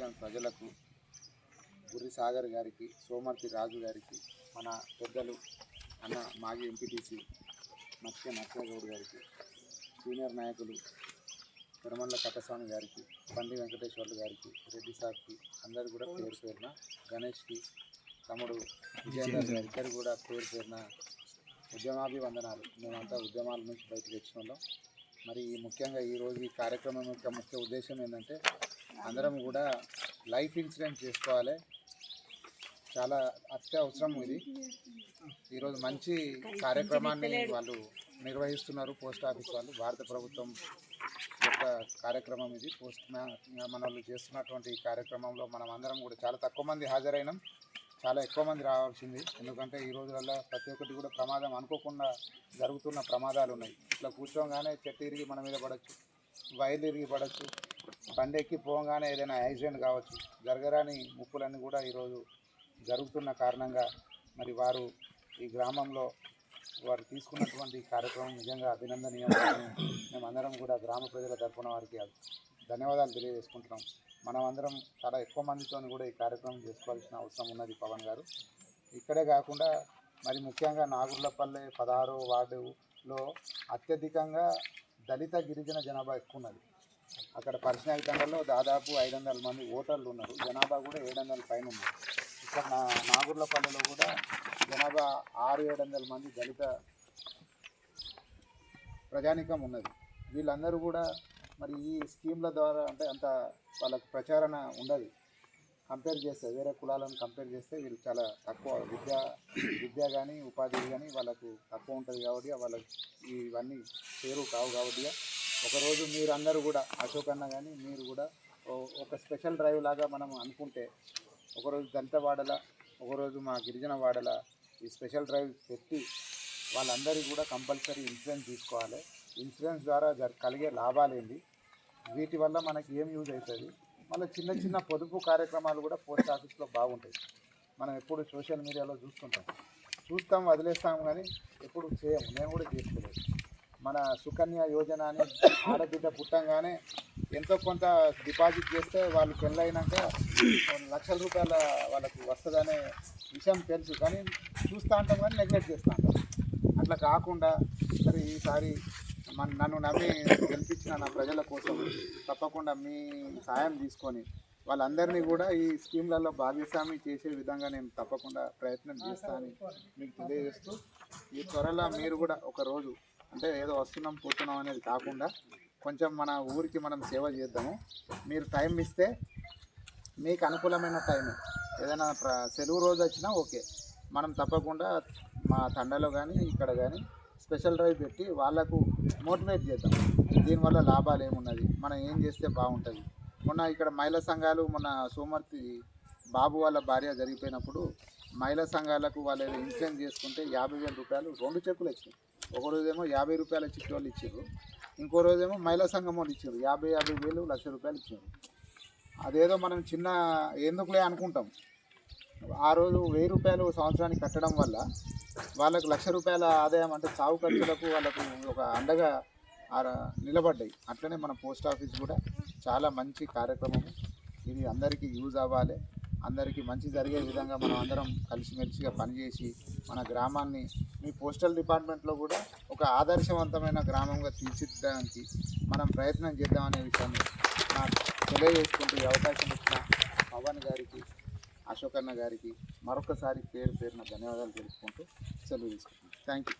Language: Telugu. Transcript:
డివిజన్ ప్రజలకు, గుర్రి సాగర్ గారికి, సోమర్తి రాజు గారికి, మన పెద్దలు అన్న మాజీ ఎంపీటీసీ మత్స్య నరసింహగౌడ్ గారికి, సీనియర్ నాయకులు తిరుమల కట్టస్వామి గారికి, బండి వెంకటేశ్వర్లు గారికి, రెడ్డి సార్కి అందరు కూడా పేరు పేరున, గణేష్కి, తమ్ముడు విజయేందర్ గారి ఇద్దరు కూడా పేరు పేరున ఉద్యమాభివందనాలు. మేమంతా ఉద్యమాల నుంచి బయటకు వచ్చిన వాళ్ళం. మరి ముఖ్యంగా ఈరోజు ఈ కార్యక్రమం యొక్క ముఖ్య ఉద్దేశం ఏంటంటే అందరం కూడా లైఫ్ ఇన్సూరెన్స్ చేసుకోవాలి. చాలా అత్యవసరం ఇది. ఈరోజు మంచి కార్యక్రమాన్ని వాళ్ళు నిర్వహిస్తున్నారు పోస్ట్ ఆఫీస్ వాళ్ళు. భారత ప్రభుత్వం యొక్క కార్యక్రమం ఇది. మన వాళ్ళు చేస్తున్నటువంటి ఈ కార్యక్రమంలో మనం అందరం కూడా చాలా తక్కువ మంది హాజరైనాం. చాలా ఎక్కువ మంది రావాల్సింది. ఎందుకంటే ఈ రోజులలో ప్రతి ఒక్కటి కూడా ప్రమాదం అనుకోకుండా జరుగుతున్న ప్రమాదాలు ఉన్నాయి. ఇట్లా కూర్చోగానే చెట్టు ఇరిగి మన మీద పడవచ్చు, వైర్లు ఇరిగి పడవచ్చు, బండి ఎక్కి పోగానే ఏదైనా యాక్సిడెంట్ కావచ్చు. జరగరాని ముప్పులన్నీ కూడా ఈరోజు జరుగుతున్న కారణంగా మరి వారు ఈ గ్రామంలో వారు తీసుకున్నటువంటి కార్యక్రమం నిజంగా అభినందనీయం. మేమందరం కూడా గ్రామ ప్రజల తరఫున వారికి ధన్యవాదాలు తెలియజేసుకుంటున్నాం. మనమందరం చాలా ఎక్కువ మందితో కూడా ఈ కార్యక్రమం చేసుకోవాల్సిన అవసరం ఉన్నది పవన్ గారు. ఇక్కడే కాకుండా మరి ముఖ్యంగా నాగుర్లపల్లె 16వ వార్డులో అత్యధికంగా దళిత గిరిజన జనాభా ఎక్కువ ఉన్నది. అక్కడ పర్సనల్ తండలో దాదాపు 500 మంది ఓటర్లు ఉన్నారు. జనాభా కూడా 700 పైన ఉన్నారు. ఇక్కడ నాగుర్లపల్లెలో కూడా జనాభా 600-700 మంది దళిత ప్రజానికం ఉన్నది. వీళ్ళందరూ కూడా మరి ఈ స్కీమ్ల ద్వారా అంటే అంత వాళ్ళకు ప్రచారణ ఉండదు. కంపేర్ చేస్తే వేరే కులాలను కంపేర్ చేస్తే వీళ్ళు చాలా తక్కువ విద్య కానీ ఉపాధి కానీ వాళ్ళకు తక్కువ ఉంటుంది. కాబట్టి వాళ్ళకి ఇవన్నీ పేరు కావు. కాబట్టి ఒకరోజు మీరందరూ కూడా అశోక్ అన్న కానీ మీరు కూడా ఒక స్పెషల్ డ్రైవ్ లాగా మనం అనుకుంటే ఒకరోజు దళిత వాడల, ఒకరోజు మా గిరిజన వాడల ఈ స్పెషల్ డ్రైవ్ పెట్టి వాళ్ళందరికీ కూడా కంపల్సరీ ఇన్సూరెన్స్ తీసుకోవాలి. ఇన్సూరెన్స్ ద్వారా కలిగే లాభాలేంటి, వీటి వల్ల మనకి ఏం యూజ్ అవుతుంది. మళ్ళీ చిన్న చిన్న పొదుపు కార్యక్రమాలు కూడా పోస్ట్ ఆఫీస్లో బాగుంటాయి. మనం ఎప్పుడు సోషల్ మీడియాలో చూస్తాం వదిలేస్తాం కానీ ఎప్పుడు చేయము. నేను కూడా చేసుకోలేదు. మన సుకన్య యోజన అని ఆడబిడ్డ పుట్టంగానే ఎంతో కొంత డిపాజిట్ చేస్తే వాళ్ళు పెళ్ళైనాక లక్షల రూపాయల వాళ్ళకు వస్తుందనే విషయం తెలుసు, కానీ చూస్తూ ఉంటాం కానీ నెగ్లెక్ట్ చేస్తూ ఉంటాం. అట్లా కాకుండా మరి ఈసారి నన్ను నమ్మి గెలిపించిన నా ప్రజల కోసం తప్పకుండా మీ సాయం తీసుకొని వాళ్ళందరినీ కూడా ఈ స్కీమ్లలో భాగస్వామి చేసే విధంగా నేను తప్పకుండా ప్రయత్నం చేస్తానని మీకు తెలియజేస్తూ, ఈ త్వరలో మీరు కూడా ఒకరోజు అంటే ఏదో వస్తున్నాం పోతున్నాం అనేది కాకుండా కొంచెం మన ఊరికి మనం సేవ చేద్దాము. మీరు టైం ఇస్తే మీకు అనుకూలమైన టైం ఏదైనా సెలవు రోజు వచ్చినా ఓకే, మనం తప్పకుండా మా తండలో కానీ ఇక్కడ కానీ స్పెషల్ డ్రైవ్ పెట్టి వాళ్ళకు మోటివేట్ చేద్దాం. దీనివల్ల లాభాలు ఏమున్నది, మనం ఏం చేస్తే బాగుంటుంది. మొన్న ఇక్కడ మహిళా సంఘాలు, మొన్న సోమర్తి బాబు వాళ్ళ భార్య జరిగిపోయినప్పుడు మహిళా సంఘాలకు వాళ్ళు ఏదో ఇన్సూరెన్స్ చేసుకుంటే 50,000 రూపాయలు 2 చెక్కులు ఇచ్చారు. ఒక రోజేమో 50 రూపాయల చిట్టి వాళ్ళు ఇచ్చారు, ఇంకో రోజేమో మహిళా సంఘం వాళ్ళు ఇచ్చారు. 50,000 1,00,000 రూపాయలు ఇచ్చారు. అదేదో మనం చిన్న ఎందుకులే అనుకుంటాం. ఆ రోజు 1000 రూపాయలు సంవత్సరానికి కట్టడం వల్ల వాళ్ళకు 1,00,000 రూపాయల ఆదాయం అంటే చావు ఖర్చులకు వాళ్ళకు ఒక అండగా నిలబడ్డాయి. అట్లనే మన పోస్ట్ ఆఫీస్ కూడా చాలా మంచి కార్యక్రమం. ఇది అందరికీ యూజ్ అవ్వాలి, అందరికీ మంచి జరిగే విధంగా మనం అందరం కలిసిమెలిసిగా పనిచేసి మన గ్రామాన్ని మీ పోస్టల్ డిపార్ట్మెంట్లో కూడా ఒక ఆదర్శవంతమైన గ్రామంగా తీర్చిదిద్దడానికి మనం ప్రయత్నం చేద్దామనే విషయాన్ని నాకు తెలియజేసుకుంటూ ఈ అవకాశం ఇచ్చిన పవన్ గారికి, అశోక్ అన్న గారికి మరొకసారి పేరున ధన్యవాదాలు తెలుపుకుంటూ సెలవు తీసుకుంటున్నాను. Thank you.